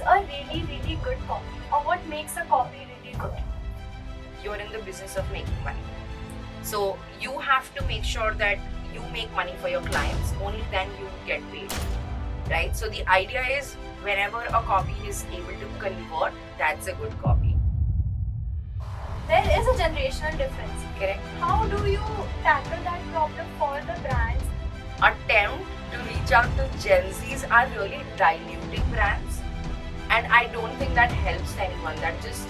a really good copy, or what makes a copy really good? You're in the business of making money. So you have to make sure that you make money for your clients, only then you get paid, right? So the idea is whenever a copy is able to convert, that's a good copy. There is a generational difference. Correct. How do you tackle that problem for the brands? Attempt to reach out to Gen Zs are really diluting brands, and I don't think that helps anyone. That just,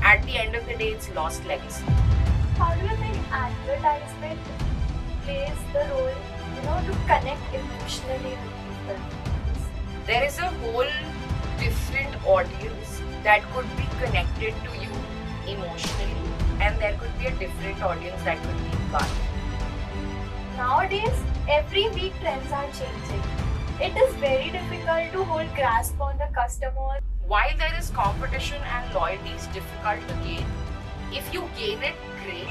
at the end of the day, it's lost legacy. How do you think advertisement plays the role, to connect emotionally with people? There is a whole different audience that could be connected to you emotionally, and there could be a different audience that could be fun. Nowadays, every week trends are changing. It is very difficult to hold grasp on the customer. While there is competition and loyalty is difficult to gain, if you gain it, great.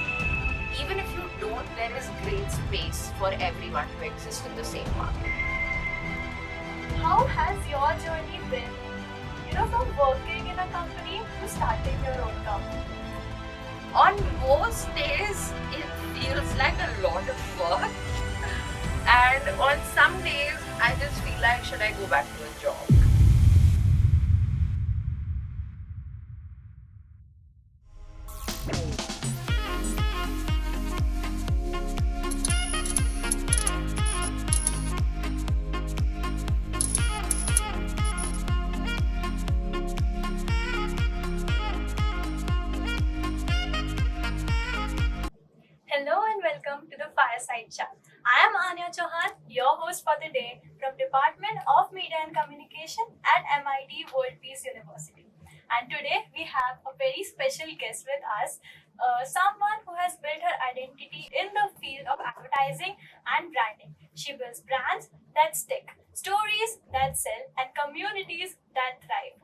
Even if you don't, there is great space for everyone to exist in the same market. How has your journey been, from working in a company to starting your own company? On most days, it feels like a lot of work. And on some days, I just feel like, should I go back to a job? Hello and welcome to the Fireside Chat. I am Anya Chauhan, your host for the day from Department of Media and Communication at MIT-WPU University. And today we have a very special guest with us, someone who has built her identity in the field of advertising and branding. She builds brands that stick, stories that sell, and communities that thrive.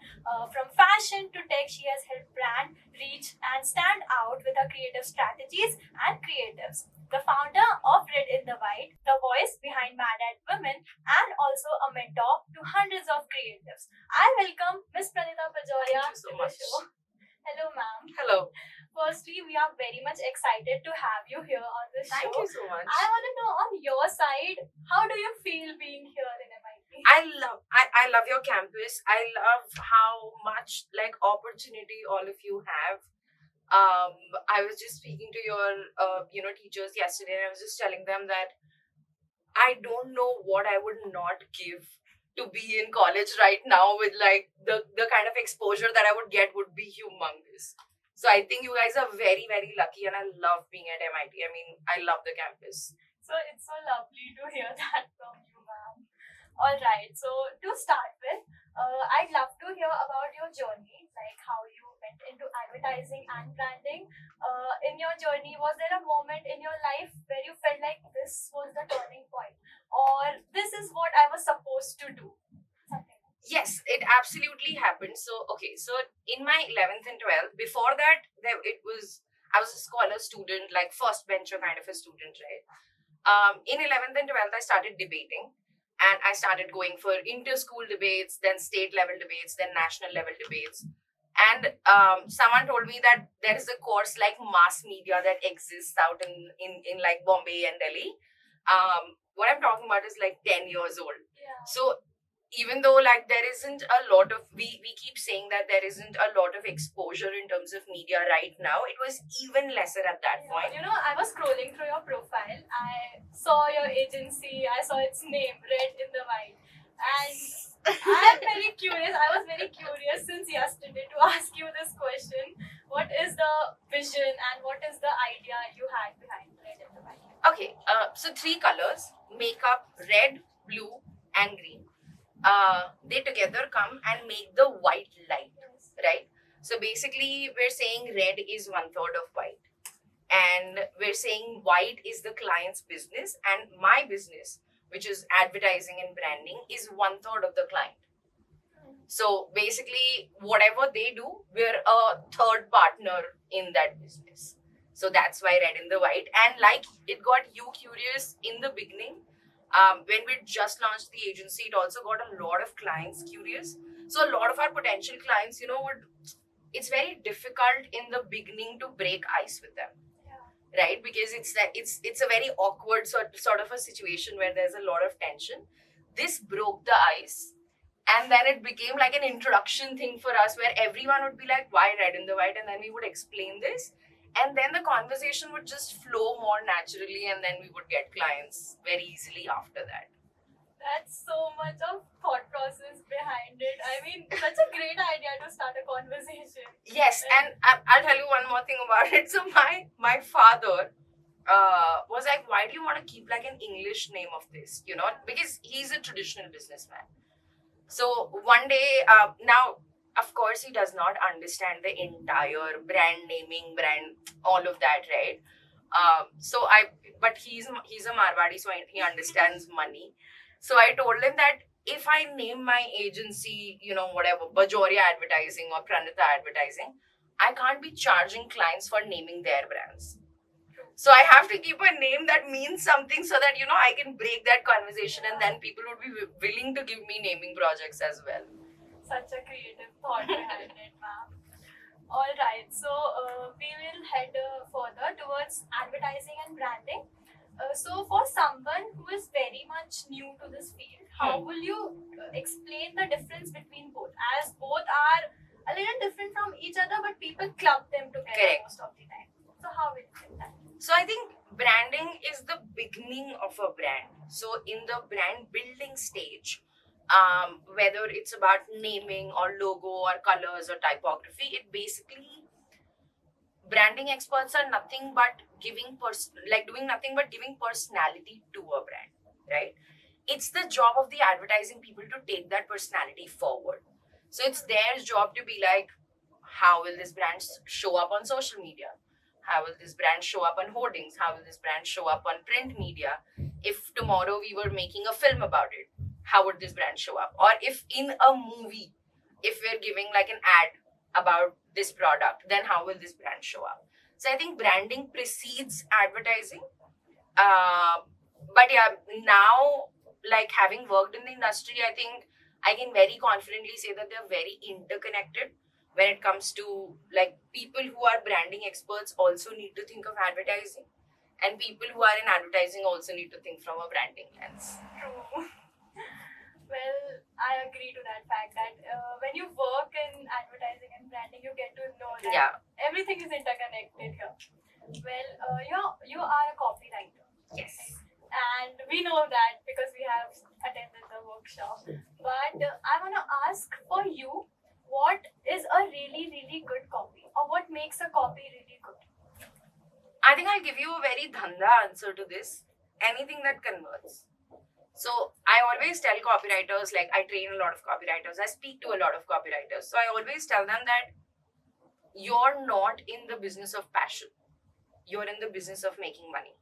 From fashion to tech, she has helped brand reach and stand out with her creative strategies and creatives. The founder of Red in the White, the voice behind Mad Woman, and also a mentor to hundreds of creatives. I welcome Miss Pranita Bajoria Thank you so to much. the show. Hello, ma'am. Hello. Firstly, we are very much excited to have you here on the show. Thank you so much. I want to know, on your side, how do you feel being here in MIT? I love your campus. I love how much opportunity all of you have. I was just speaking to your teachers yesterday, and I was just telling them that I don't know what I would not give to be in college right now with the kind of exposure that I would get would be humongous. So I think you guys are very, very lucky, and I love being at MIT. I mean, I love the campus. So it's so lovely to hear that from you, ma'am. All right. So to start with, I'd love to hear about your journey, like how you went into advertising and branding. In your journey, was there a moment in your life where you felt like this was the turning point, or this is what I was supposed to do? Something like that. Yes, it absolutely happened. So in my 11th and 12th, before that, I was a scholar student, like first bencher kind of a student, right? In 11th and 12th, I started debating. And I started going for inter-school debates, then state level debates, then national level debates. And someone told me that there is a course like mass media that exists out in like Bombay and Delhi. What I'm talking about is like 10 years old. Yeah. So even though there isn't a lot of, we keep saying that there isn't a lot of exposure in terms of media right now, it was even lesser at that point. I was scrolling through your profile. I saw your agency. I saw its name, Red in the White. And I'm very curious. I was very curious since yesterday to ask you this question. What is the vision and what is the idea you had behind Red in the White? Okay, so 3 colors make up red, blue, and green. They together come and make the white light, right? So basically, we're saying red is 1/3 of white, and we're saying white is the client's business, and my business, which is advertising and branding, is 1/3 of the client. So basically, whatever they do, we're a third partner in that business. So that's why Red in the White. And like it got you curious in the beginning, when we just launched the agency, it also got a lot of clients curious. So a lot of our potential clients, it's very difficult in the beginning to break ice with them, right? Because it's a very awkward sort of a situation where there's a lot of tension. This broke the ice, and then it became like an introduction thing for us where everyone would be like, why red in the white? And then we would explain this, and then the conversation would just flow more naturally, and then we would get clients very easily after that. That's so much of thought process behind it. I mean, such a great idea to start a conversation. Yes, and I'll tell you one more thing about it. So my father was like, why do you want to keep like an English name of this? Because he's a traditional businessman. So one day, now of course he does not understand the entire brand naming, brand, all of that, right? But he's a Marwadi, so he understands money. So I told him that if I name my agency, whatever, Bajoria Advertising or Pranita Advertising, I can't be charging clients for naming their brands. So I have to keep a name that means something so that, I can break that conversation, and then people would be willing to give me naming projects as well. Such a creative thought behind it, ma'am. All right, so we will head further towards advertising and branding. So for someone who is very much new to this field, how will you explain the difference between both? As both are a little different from each other, but people club them together. Correct. Most of the time. So how will you do that? So I think branding is the beginning of a brand. So in the brand building stage, whether it's about naming or logo or colors or typography, it basically, branding experts are nothing but doing nothing but giving personality to a brand, right? It's the job of the advertising people to take that personality forward. So it's their job to be like, how will this brand show up on social media? How will this brand show up on hoardings? How will this brand show up on print media? If tomorrow we were making a film about it, how would this brand show up? Or if in a movie, if we're giving like an ad about this product, then how will this brand show up? So I think branding precedes advertising. But yeah, now, like having worked in the industry, I think I can very confidently say that they're very interconnected. When it comes to like people who are branding experts also need to think of advertising, and people who are in advertising also need to think from a branding lens. True. Well, I agree to that fact that when you work in advertising and branding, you get to know that everything is interconnected here. Well, you are a copywriter. Yes. And we know that because we have attended the workshop. But I want to ask for you, what is a really, really good copy? Or what makes a copy really good? I think I'll give you a very dhanda answer to this. Anything that converts. So I always tell copywriters, like I train a lot of copywriters, I speak to a lot of copywriters. So I always tell them that you're not in the business of passion. You're in the business of making money.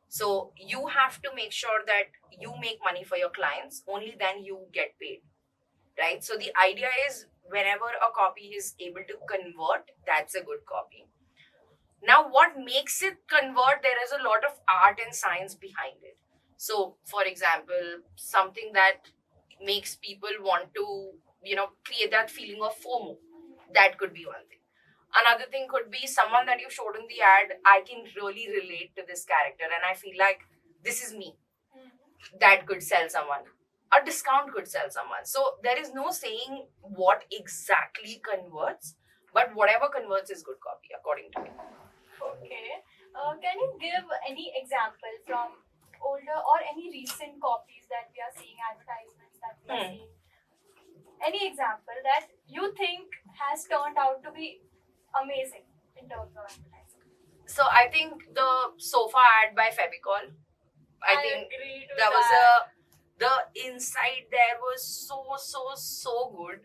So you have to make sure that you make money for your clients, only then you get paid, right? So the idea is whenever a copy is able to convert, that's a good copy. Now, what makes it convert? There is a lot of art and science behind it. So, for example, something that makes people want to, create that feeling of FOMO. That could be one thing. Another thing could be someone that you showed in the ad, I can really relate to this character and I feel like this is me. That could sell someone. A discount could sell someone. So there is no saying what exactly converts, but whatever converts is good copy, according to me. Okay. Can you give any example from older or any recent copies that we are seeing, advertisements that we are seeing? Any example that you think has turned out to be amazing in terms of advertising? So I think the sofa ad by Fevicol. I think agree to that that. was the insight there was so good.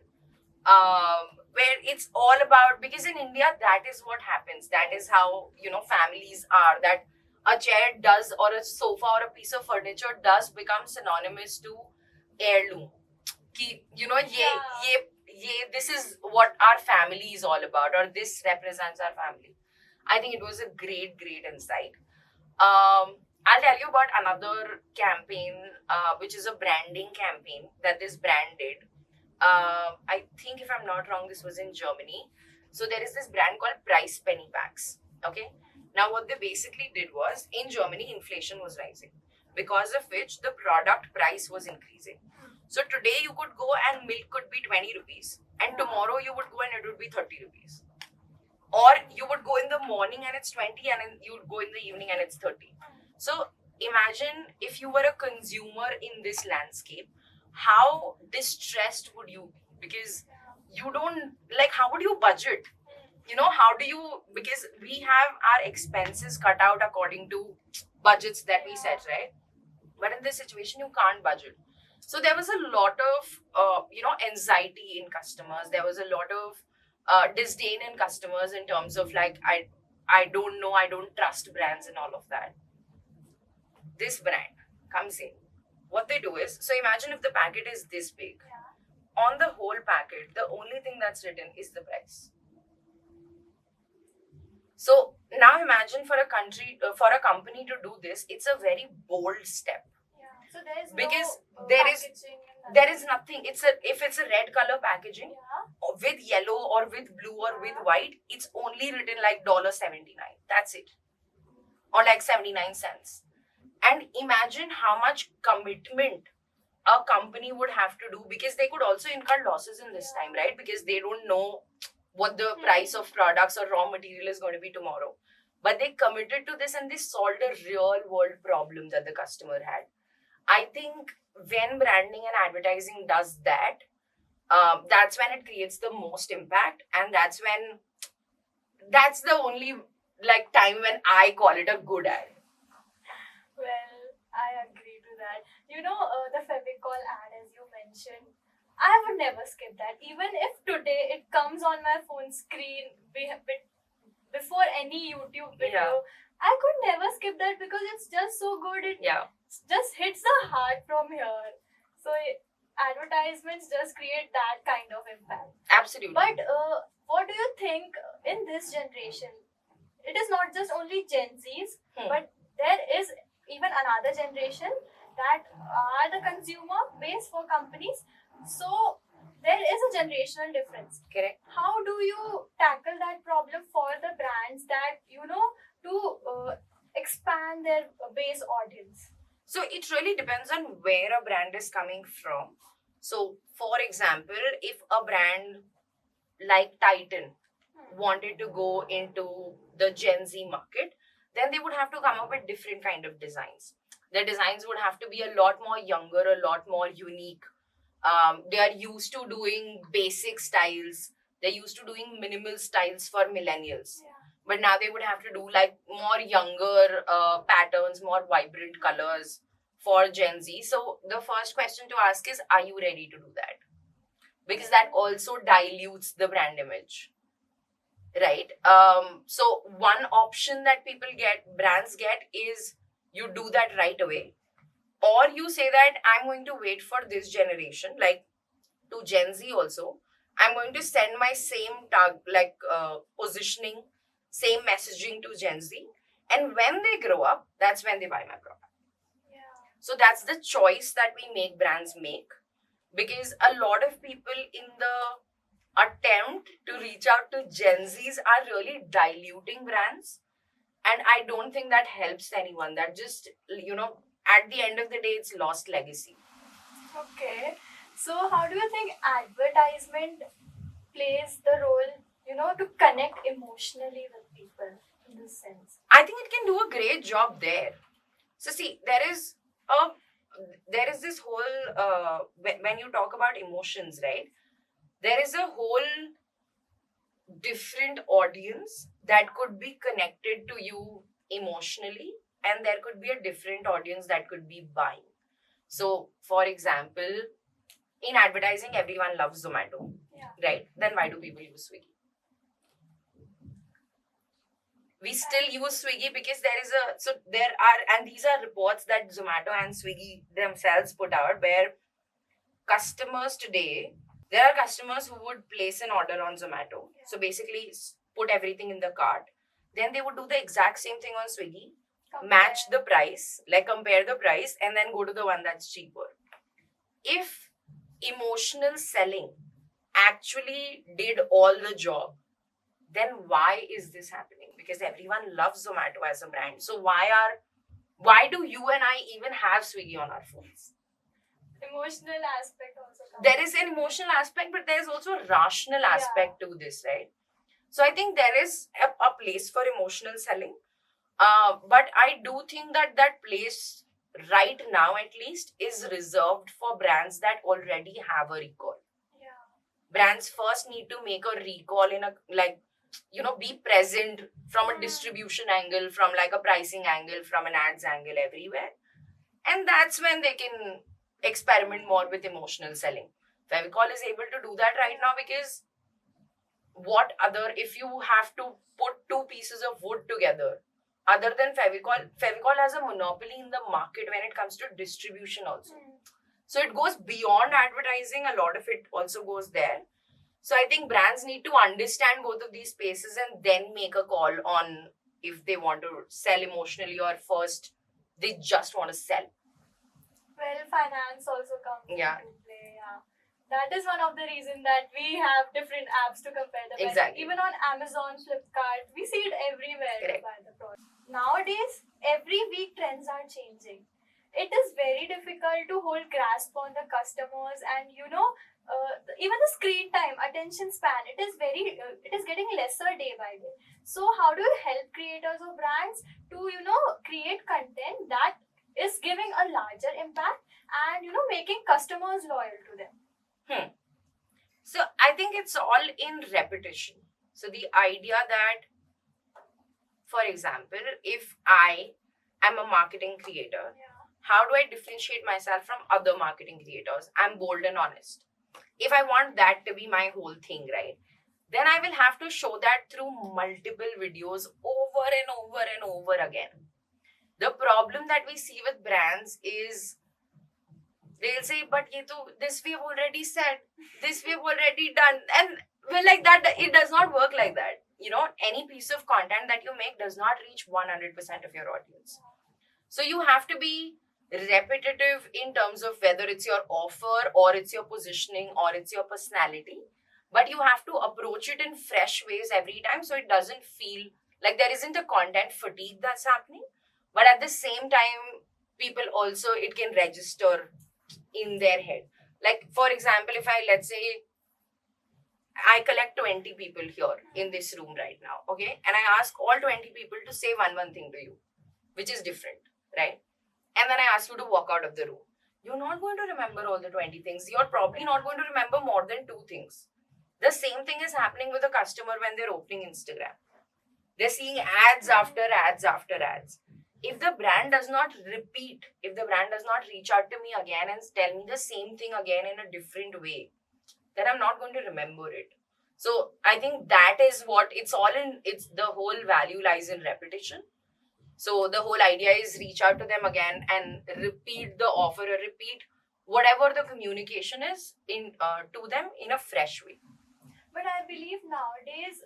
Where it's all about, because in India that is what happens. That is how families are. That a chair does, or a sofa or a piece of furniture does become synonymous to heirloom. This is what our family is all about, or this represents our family. I think it was a great insight. I'll tell you about another campaign, which is a branding campaign that this brand did. I think if I'm not wrong, this was in Germany. So there is this brand called Price Penny Packs. Okay. Now what they basically did was, in Germany, inflation was rising, because of which the product price was increasing. So today you could go and milk could be 20 rupees, and tomorrow you would go and it would be 30 rupees. Or you would go in the morning and it's 20, and then you would go in the evening and it's 30. So imagine if you were a consumer in this landscape, how distressed would you be? Because you don't, like, how would you budget? You know, how do you, because we have our expenses cut out according to budgets that we set, right? But in this situation, you can't budget. So there was a lot of, anxiety in customers. There was a lot of disdain in customers in terms of like, I don't know, I don't trust brands and all of that. This brand comes in. What they do is, so imagine if the packet is this big. On the whole packet, the only thing that's written is the price. So now imagine for a company to do this, it's a very bold step. So there is Because no there is nothing. If it's a red color packaging with yellow or with blue or with white, it's only written like $79. That's it, or like 79 cents. And imagine how much commitment a company would have to do, because they could also incur losses in this time, right? Because they don't know what the price of products or raw material is going to be tomorrow. But they committed to this and they solved a real world problem that the customer had. I think when branding and advertising does that, that's when it creates the most impact, and that's the only like time when I call it a good ad. Well, I agree to that. The Fevicol ad, as you mentioned, I would never skip that. Even if today it comes on my phone screen before any YouTube video, I could never skip that because it's just so good. It just hits the heart from here. So advertisements just create that kind of impact. Absolutely. But what do you think in this generation? It is not just only Gen Zs, but there is even another generation that are the consumer base for companies. So there is a generational difference. Correct. How do you tackle that problem for the brands that, to expand their base audience? So it really depends on where a brand is coming from. So for example, if a brand like Titan wanted to go into the Gen Z market, then they would have to come up with different kind of designs. The designs would have to be a lot more younger, a lot more unique. They are used to doing basic styles. They're used to doing minimal styles for millennials. But now they would have to do like more younger patterns, more vibrant colors for Gen Z. So the first question to ask is, are you ready to do that? Because that also dilutes the brand image, right? So one option that brands get is you do that right away. Or you say that I'm going to wait for this generation, like to Gen Z also. I'm going to send my same positioning, same messaging to Gen Z. And when they grow up, that's when they buy my product. So that's the choice that we make brands make. Because a lot of people in the attempt to reach out to Gen Zs are really diluting brands. And I don't think that helps anyone. That just, at the end of the day, it's lost legacy. Okay. So how do you think advertisement plays the role, to connect emotionally with people in this sense? I think it can do a great job there. So see, there is this whole, when you talk about emotions, right? There is a whole different audience that could be connected to you emotionally, and there could be a different audience that could be buying. So, for example, in advertising, everyone loves Zomato, right? Then why do people use Swiggy? We still use Swiggy because and these are reports that Zomato and Swiggy themselves put out, where customers today, there are customers who would place an order on Zomato. So basically put everything in the cart. Then they would do the exact same thing on Swiggy, match the price, like compare the price, and then go to the one that's cheaper. If emotional selling actually did all the job, then why is this happening? Because everyone loves Zomato as a brand. So why do you and I even have Swiggy on our phones? Emotional aspect also comes. There is an emotional aspect, but there's also a rational aspect to this, right? So I think there is a place for emotional selling. But I do think that that place right now at least is reserved for brands that already have a recall. Yeah. Brands first need to make a recall in a, like, be present from a distribution angle, from like a pricing angle, from an ads angle, everywhere. And that's when they can experiment more with emotional selling. Fevicol is able to do that right now because if you have to put two pieces of wood together, other than Fevicol has a monopoly in the market when it comes to distribution also. So it goes beyond advertising. A lot of it also goes there. So I think brands need to understand both of these spaces and then make a call on if they want to sell emotionally or first they just want to sell. Well, finance also comes Yeah. into play. Yeah. That is one of the reasons that we have different apps to compare the price. Exactly. Even on Amazon, Flipkart, we see it everywhere. Correct. To buy the product. Nowadays, every week trends are changing. It is very difficult to hold grasp on the customers, and even the screen time, attention span, it is getting lesser day by day. So how do you help creators or brands to create content that is giving a larger impact and making customers loyal to them? So I think it's all in repetition. So the idea that, for example, if I am a marketing creator, how do I differentiate myself from other marketing creators? I'm bold and honest. If I want that to be my whole thing, right, then I will have to show that through multiple videos over and over and over again. The problem that we see with brands is they'll say, but this we've already said, this we've already done. And we're like that, it does not work like that. Any piece of content that you make does not reach 100% of your audience. So you have to be repetitive in terms of whether it's your offer or it's your positioning or it's your personality. But you have to approach it in fresh ways every time so it doesn't feel like there isn't a content fatigue that's happening. But at the same time, people also, it can register in their head. Like, for example, if let's say, I collect 20 people here in this room right now, okay? And I ask all 20 people to say one thing to you, which is different, right? And then I ask you to walk out of the room. You're not going to remember all the 20 things. You're probably not going to remember more than 2 things. The same thing is happening with a customer when they're opening Instagram. They're seeing ads after ads after ads. If the brand does not repeat, if the brand does not reach out to me again and tell me the same thing again in a different way, then I'm not going to remember it. So I think that is what it's the whole value lies in repetition. So the whole idea is reach out to them again and repeat the offer or repeat whatever the communication is to them in a fresh way. But I believe nowadays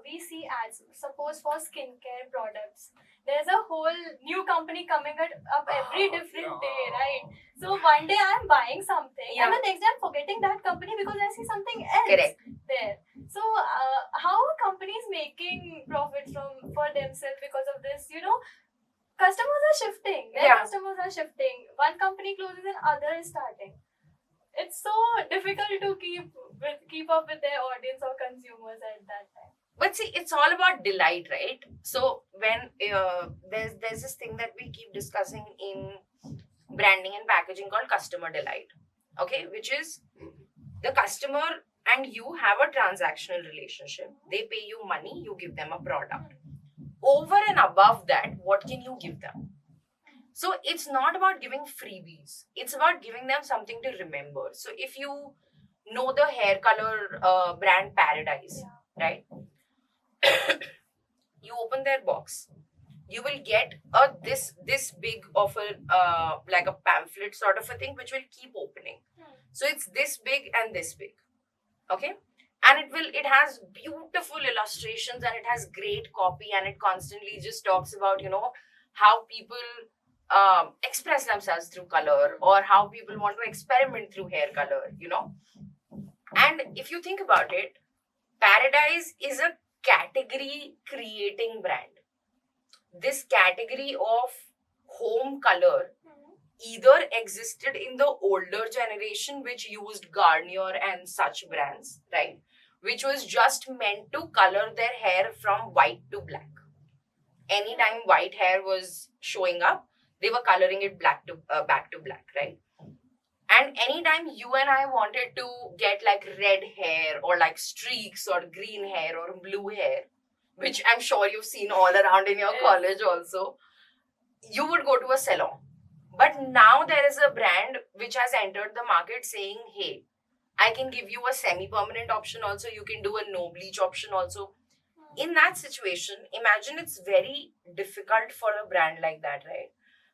we see ads, suppose for skincare products. There's a whole new company coming up every different day, right? So one day I'm buying something and the next day I'm forgetting that company because I see something else. Correct. There. So how are companies making profits for themselves because of this? Customers are shifting. Customers are shifting. One company closes and other is starting. It's so difficult to keep up with their audience or consumers at that time. But see, it's all about delight, right? So when there's this thing that we keep discussing in branding and packaging called customer delight, okay? Which is the customer and you have a transactional relationship. They pay you money, you give them a product. Over and above that, what can you give them? So it's not about giving freebies. It's about giving them something to remember. So if you know the hair color brand Paradise, right? You open their box. You will get this big of a like a pamphlet sort of a thing which will keep opening. So it's this big and this big, okay? And it has beautiful illustrations and it has great copy and it constantly just talks about how people express themselves through color, or how people want to experiment through hair color, And if you think about it, Paradise is a category creating brand. This category of home color either existed in the older generation, which used Garnier and such brands, right? Which was just meant to color their hair from white to black. Anytime white hair was showing up, they were coloring it back to black, right? And anytime you and I wanted to get like red hair or like streaks or green hair or blue hair, which I'm sure you've seen all around in your college also, you would go to a salon. But now there is a brand which has entered the market saying, hey, I can give you a semi-permanent option also. You can do a no bleach option also. In that situation, imagine it's very difficult for a brand like that, right?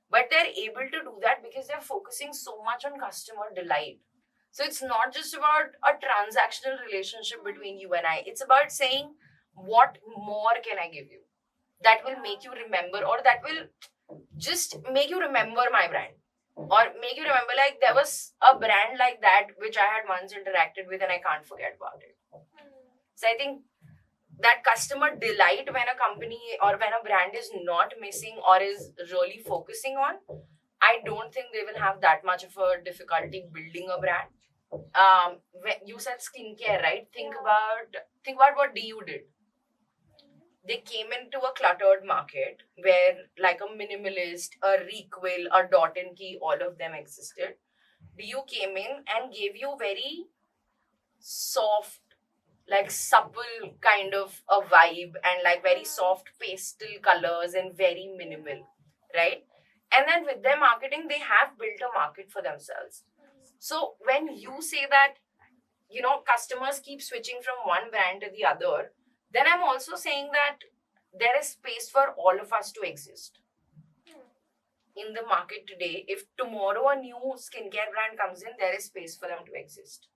But they're able to do that because they're focusing so much on customer delight. So it's not just about a transactional relationship between you and I. It's about saying, what more can I give you that will make you remember, or that will just make you remember my brand, or make you remember like there was a brand like that which I had once interacted with and I can't forget about it. So I think that customer delight, when a company or when a brand is not missing or is really focusing on, I don't think they will have that much of a difficulty building a brand. When you said skincare, right? Think about what DU did. They came into a cluttered market where like a minimalist, a Requel, a Dot and Key, all of them existed. DU came in and gave you very soft, like supple kind of a vibe, and like very soft pastel colors and very minimal, right? And then with their marketing, they have built a market for themselves. So when you say that, customers keep switching from one brand to the other, then I'm also saying that there is space for all of us to exist in the market today. If tomorrow a new skincare brand comes in, there is space for them to exist.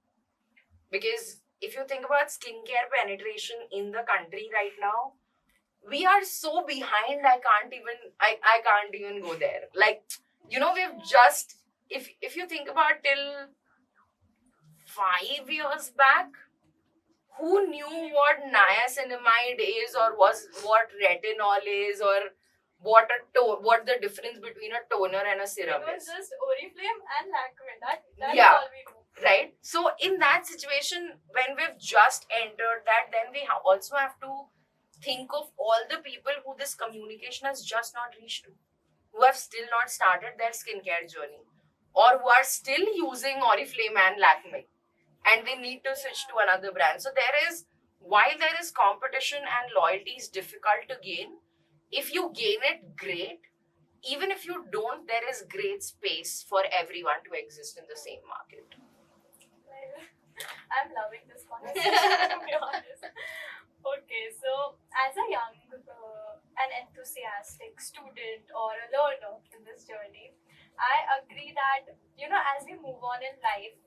Because if you think about skincare penetration in the country right now, we are so behind. I can't even go there. Like, we've just, if you think about till 5 years back, who knew what niacinamide is, or was what retinol is, or what the difference between a toner and a serum is? It was is? just Oriflame and Lakme. That's Yeah. all we know. Right? So in that situation, when we've just entered that, then we also have to think of all the people who this communication has just not reached to, who have still not started their skincare journey, or who are still using Oriflame and Lakme, and they need to switch to another brand. So while there is competition and loyalty is difficult to gain, if you gain it, great. Even if you don't, there is great space for everyone to exist in the same market. I'm loving this conversation, to be honest. Okay, so as a young, an enthusiastic student or a learner in this journey, I agree that, as we move on in life,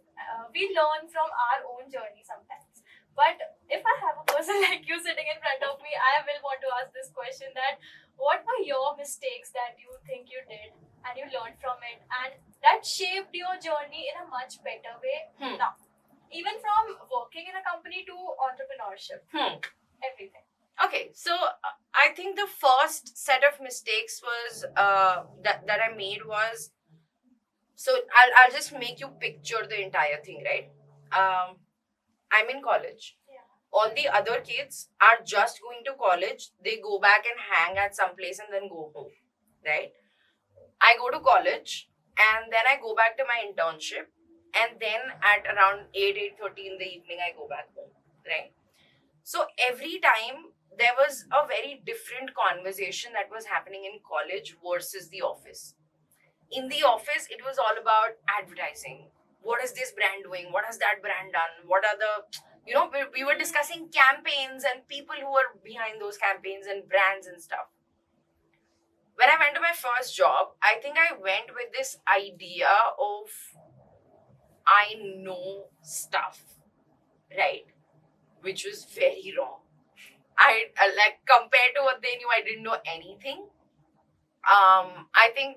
we learn from our own journey sometimes. But if I have a person like you sitting in front of me, I will want to ask this question: that what were your mistakes that you think you did and you learned from it, and that shaped your journey in a much better way now? Even from working in a company to entrepreneurship, everything. Okay, so I think the first set of mistakes was that I made was, so I'll just make you picture the entire thing, right? I'm in college. Yeah. All the other kids are just going to college. They go back and hang at some place and then go home, right? I go to college and then I go back to my internship. And then at around 8:30 in the evening, I go back home, right? So every time there was a very different conversation that was happening in college versus the office. In the office, it was all about advertising. What is this brand doing? What has that brand done? What are the, we were discussing campaigns and people who were behind those campaigns and brands and stuff. When I went to my first job, I think I went with this idea of, I know stuff, right? Which was very wrong. I like, compared to what they knew, I didn't know anything. I think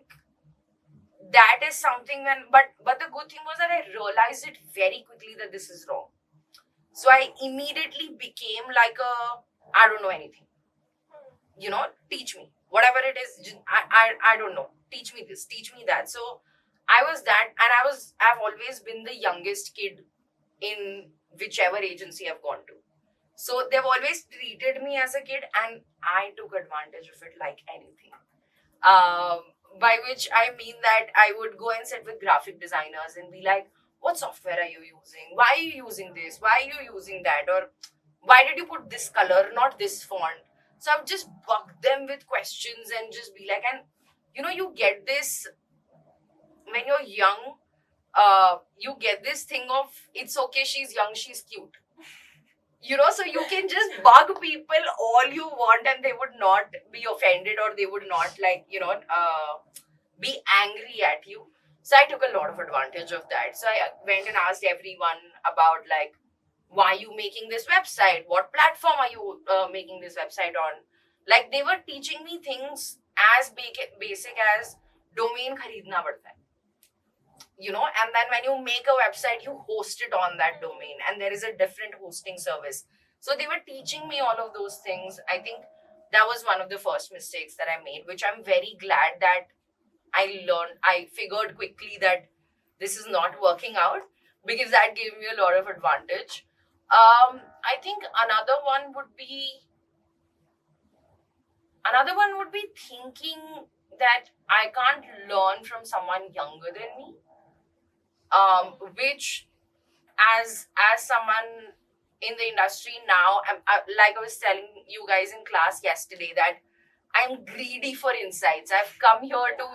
that is something but the good thing was that I realized it very quickly that this is wrong. So I immediately became like I don't know anything. Teach me whatever it is. I don't know. Teach me this, teach me that. So I was that, and I've always been the youngest kid in whichever agency I've gone to. So they've always treated me as a kid, and I took advantage of it like anything. By which I mean that I would go and sit with graphic designers and be like, what software are you using? Why are you using this? Why are you using that? Or why did you put this color, not this font? So I've just bugged them with questions and just be like, and you get this when you're young, you get this thing of it's okay, she's young, she's cute. So you can just bug people all you want and they would not be offended, or they would not be angry at you. So I took a lot of advantage of that. So I went and asked everyone about like, why are you making this website? What platform are you making this website on? Like, they were teaching me things as basic as domain kharidna padta hai. And then when you make a website, you host it on that domain, and there is a different hosting service. So they were teaching me all of those things. I think that was one of the first mistakes that I made, which I'm very glad that I learned. I figured quickly that this is not working out, because that gave me a lot of advantage. I think another one would be thinking that I can't learn from someone younger than me. Which as someone in the industry now, like I was telling you guys in class yesterday, that I'm greedy for insights. I've come here to,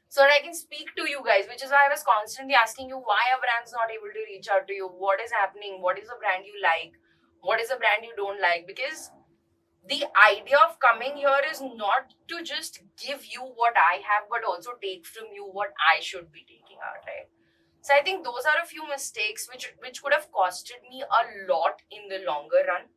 so that I can speak to you guys, which is why I was constantly asking you, why are brands not able to reach out to you? What is happening? What is a brand you like? What is a brand you don't like? Because the idea of coming here is not to just give you what I have, but also take from you what I should be taking out, right? So I think those are a few mistakes which could have costed me a lot in the longer run.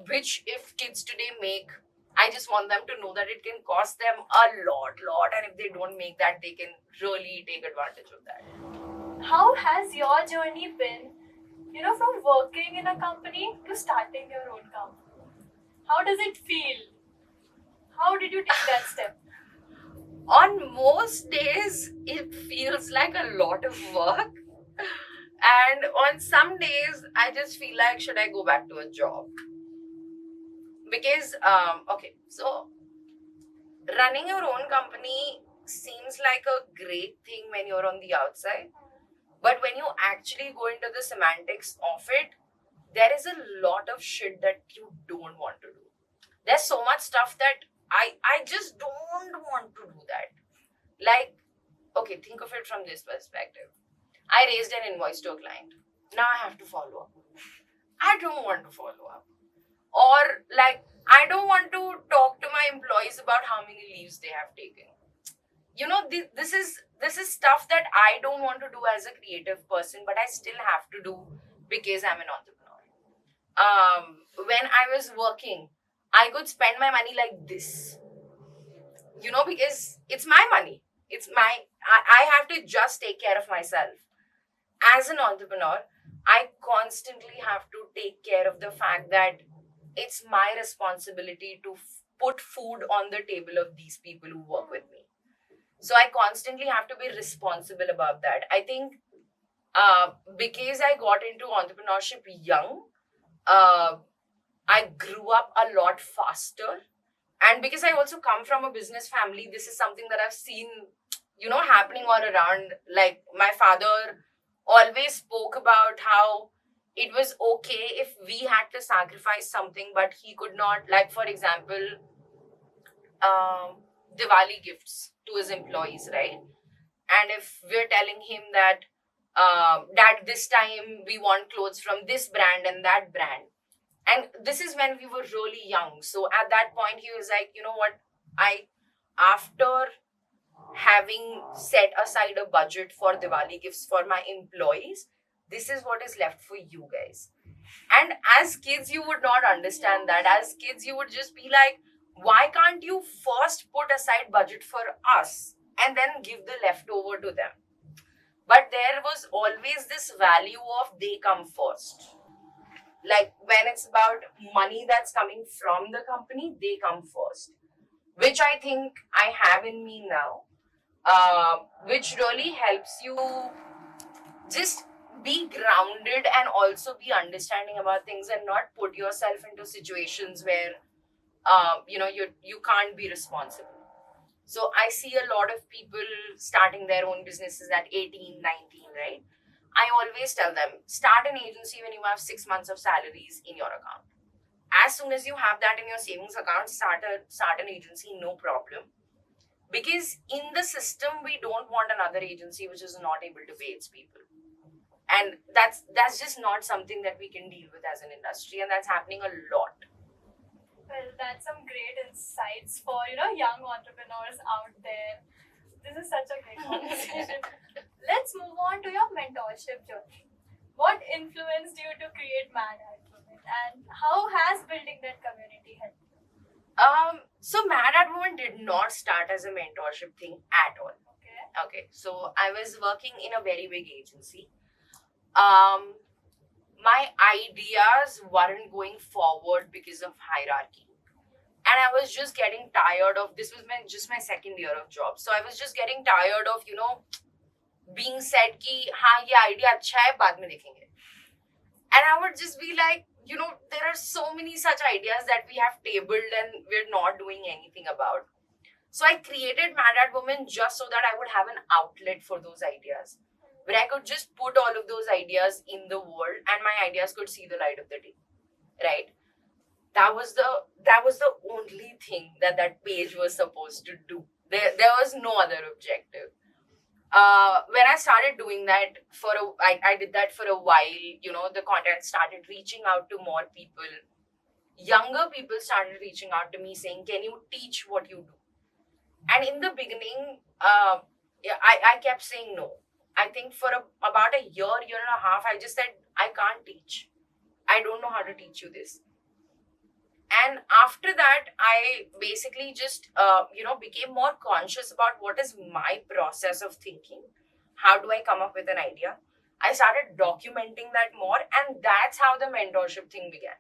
Which if kids today make, I just want them to know that it can cost them a lot, and if they don't make that, they can really take advantage of that. How has your journey been, from working in a company to starting your own company? How does it feel? How did you take that step? On most days, it feels like a lot of work. And on some days, I just feel like, should I go back to a job? Because, so running your own company seems like a great thing when you're on the outside. But when you actually go into the semantics of it, there is a lot of shit that you don't want to do. There's so much stuff that I just don't want to do that. Like, okay, think of it from this perspective. I raised an invoice to a client. Now I have to follow up. I don't want to follow up. Or like, I don't want to talk to my employees about how many leaves they have taken. This is stuff that I don't want to do as a creative person, but I still have to do because I'm an entrepreneur. When I was working, I could spend my money like this, because it's my money. I have to just take care of myself. As an entrepreneur, I constantly have to take care of the fact that it's my responsibility to put food on the table of these people who work with me. So I constantly have to be responsible about that. I think because I got into entrepreneurship young, I grew up a lot faster. And because I also come from a business family, this is something that I've seen, happening all around. Like, my father always spoke about how it was okay if we had to sacrifice something, but he could not. Like, for example, Diwali gifts to his employees, right? And if we're telling him that this time we want clothes from this brand and that brand, and this is when we were really young. So at that point, he was like, you know what? After having set aside a budget for Diwali gifts for my employees, this is what is left for you guys. And as kids, you would not understand that. As kids, you would just be like, why can't you first put aside budget for us? and then give the leftover to them. But there was always this value of they come first. Like when it's about money that's coming from the company, they come first, which I think I have in me now, which really helps you just be grounded and also be understanding about things and not put yourself into situations where you can't be responsible. So I see a lot of people starting their own businesses at 18, 19, right? I always tell them, start an agency when you have 6 months of salaries in your account. As soon as you have that in your savings account, start an agency, no problem. Because in the system, we don't want another agency which is not able to pay its people. And that's just not something that we can deal with as an industry, and that's happening a lot. Well, that's some great insights for young entrepreneurs out there. This is such a great conversation. Let's move on to your mentorship journey. What influenced you to create Mad Woman, and how has building that community helped you? So Mad Woman did not start as a mentorship thing at all. Okay. So I was working in a very big agency. My ideas weren't going forward because of hierarchy. And I was just getting tired of, this was just my second year of job. So I was just getting tired of, being said ki, हाँ ये idea अच्छा है, बाद में देखेंगे. And I would just be like, there are so many such ideas that we have tabled and we're not doing anything about. So I created Mad Woman just so that I would have an outlet for those ideas, where I could just put all of those ideas in the world and my ideas could see the light of the day, right? That was the only thing that page was supposed to do. There was no other objective. When I started doing that I did that for a while, the content started reaching out to more people. Younger people started reaching out to me saying, can you teach what you do? And in the beginning, I kept saying no. I think for about a year and a half, I just said, I can't teach. I don't know how to teach you this. And after that, I basically just, became more conscious about what is my process of thinking. How do I come up with an idea? I started documenting that more, and that's how the mentorship thing began.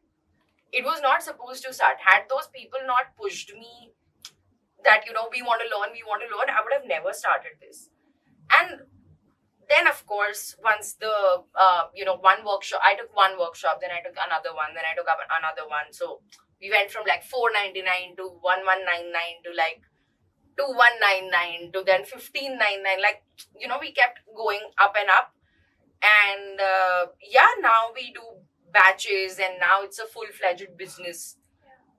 It was not supposed to start. Had those people not pushed me that, we want to learn, I would have never started this. And then, of course, once the, one workshop, I took one workshop, then I took another one, then I took up another one. So we went from like $499 to $1199 to like $2199 to then $1599. Like, we kept going up and up. And now we do batches, and now it's a full-fledged business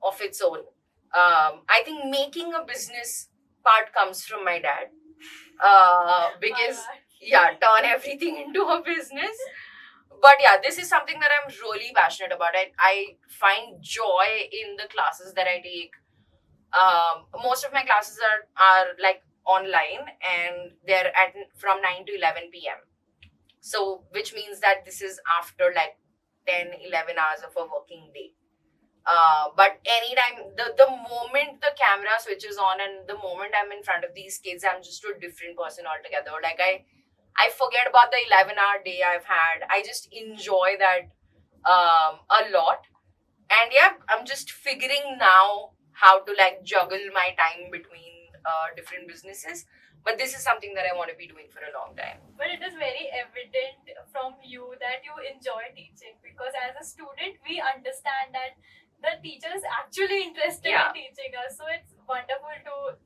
of its own. I think making a business part comes from my dad. Because turn everything into a business. But this is something that I'm really passionate about. I find joy in the classes that I take. Most of my classes are like online, and they're from 9 to 11 p.m. So, which means that this is after like 10, 11 hours of a working day. But anytime, the moment the camera switches on and the moment I'm in front of these kids, I'm just a different person altogether. Like I forget about the 11-hour day I've had. I just enjoy that a lot. And I'm just figuring now how to like juggle my time between different businesses. But this is something that I want to be doing for a long time. But it is very evident from you that you enjoy teaching, because as a student, we understand that the teacher is actually interested in teaching us. So it's wonderful to,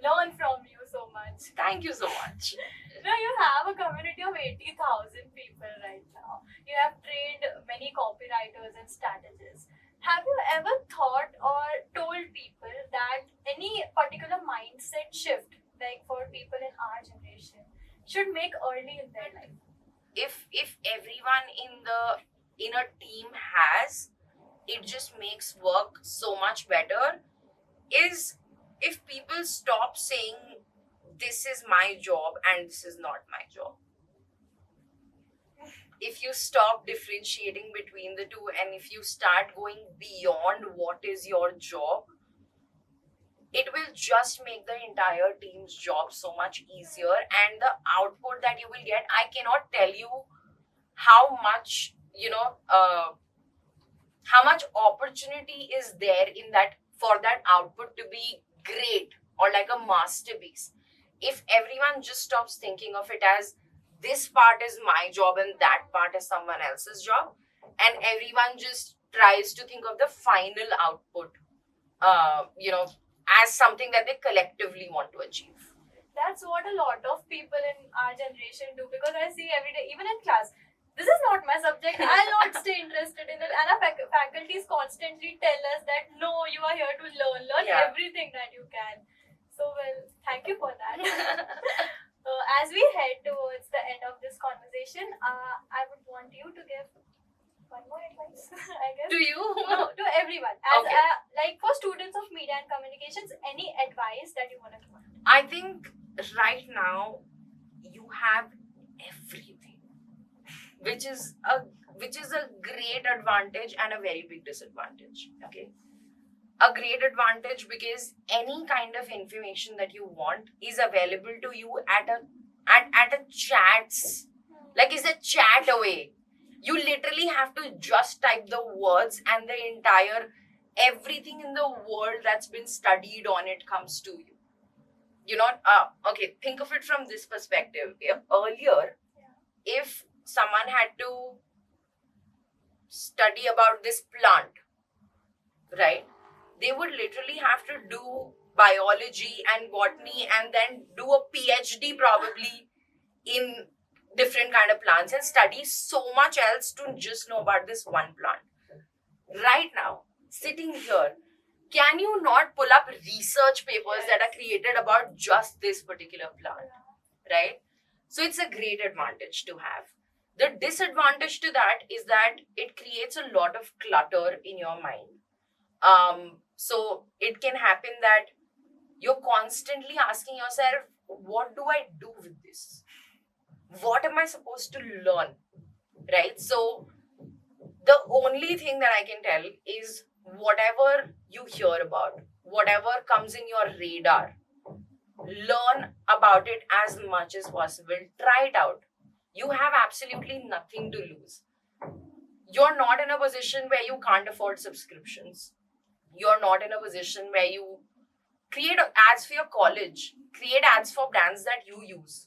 learn from you so much. Thank you so much. You have a community of 80,000 people right now. You have trained many copywriters and strategists. Have you ever thought or told people that any particular mindset shift, like for people in our generation, should make early in their life? If everyone in a team has, it just makes work so much better, is if people stop saying this is my job and this is not my job. If you stop differentiating between the two, and if you start going beyond what is your job, it will just make the entire team's job so much easier, and the output that you will get, I cannot tell you how much, how much opportunity is there in that for that output to be great or like a masterpiece. If everyone just stops thinking of it as this part is my job and that part is someone else's job, and everyone just tries to think of the final output, as something that they collectively want to achieve. That's what a lot of people in our generation do, because I see every day, even in class, this is not my subject, I'll not stay interested in it. And our faculties constantly tell us that no, you are here to learn Yeah. everything that you can. So, well, thank you for that. As we head towards the end of this conversation, I would want you to give one more advice, I guess. To you? No, to everyone. As Okay. like for students of media and communications, any advice that you want to give? I think right now you have everything, which is a great advantage and a very big disadvantage. Okay, a great advantage because any kind of information that you want is available to you at a chat's, like is a chat away. You literally have to just type the words and the entire everything in the world that's been studied on it comes to you. Okay, think of it from this perspective. Earlier, if someone had to study about this plant, right, they would literally have to do biology and botany and then do a PhD probably in different kind of plants and study so much else to just know about this one plant. Right now, sitting here, can you not pull up research papers that are created about just this particular plant, right? So it's a great advantage to have. The disadvantage to that is that it creates a lot of clutter in your mind. So it can happen that you're constantly asking yourself, what do I do with this? What am I supposed to learn, right? So the only thing that I can tell is whatever you hear about, whatever comes in your radar, learn about it as much as possible. Try it out. You have absolutely nothing to lose. You're not in a position where you can't afford subscriptions. You're not in a position where you create ads for your college, create ads for brands that you use.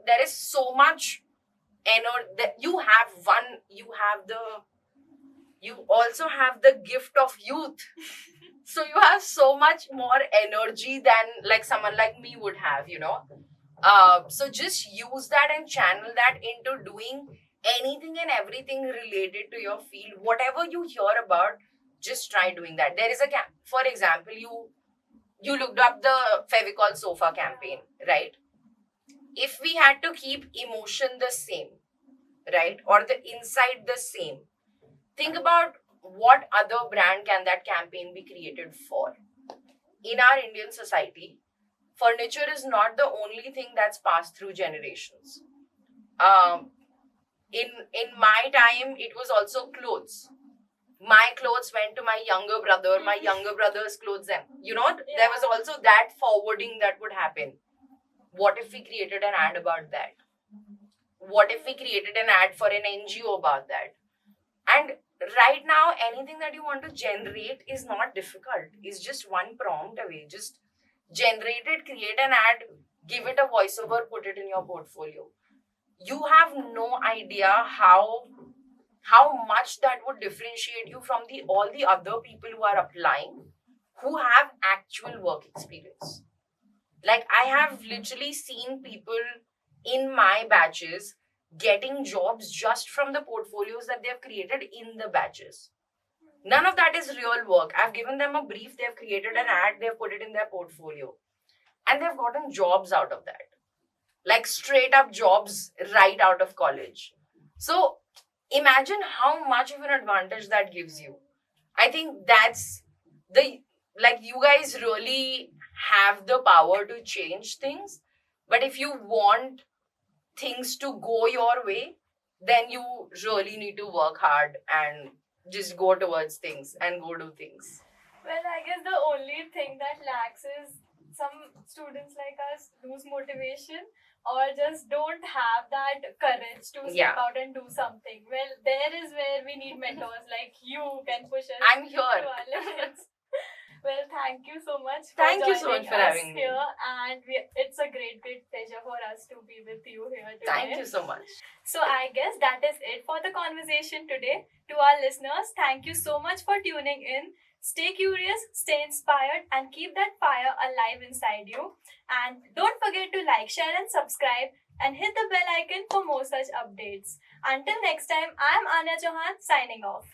There is so much that you also have the gift of youth. So you have so much more energy than like someone like me would have. So just use that and channel that into doing anything and everything related to your field. Whatever you hear about, just try doing that. There is for example, you looked up the Fevicol Sofa campaign, right? If we had to keep emotion the same, right, or the inside the same, think about what other brand can that campaign be created for. In our Indian society, furniture is not the only thing that's passed through generations. In my time, it was also clothes. My clothes went to my younger brother, my younger brother's clothes, and there was also that forwarding that would happen. What if we created an ad about that? What if we created an ad for an NGO about that? And right now, anything that you want to generate is not difficult. It's just one prompt away. Just generate it, create an ad, give it a voiceover, put it in your portfolio. You have no idea how much that would differentiate you from all the other people who are applying, who have actual work experience. Like, I have literally seen people in my batches getting jobs just from the portfolios that they've created in the batches. None of that is real work. I've given them a brief, they've created an ad, they've put it in their portfolio. And they've gotten jobs out of that. Like straight up jobs right out of college. So imagine how much of an advantage that gives you. I think that's you guys really have the power to change things. But if you want things to go your way, then you really need to work hard and just go towards things and go do things. Well, I guess the only thing that lacks is some students like us lose motivation or just don't have that courage to step Yeah. out and do something. Well, there is where we need mentors like you who can push us I'm to here. our limits. Well, thank you so much for Thank you so joining much for us having me. here, and it's a great pleasure for us to be with you here today. Thank you so much. So I guess that is it for the conversation today. To our listeners, thank you so much for tuning in. Stay curious, stay inspired, and keep that fire alive inside you. And don't forget to like, share, and subscribe, and hit the bell icon for more such updates. Until next time, I'm Anya Chauhan signing off.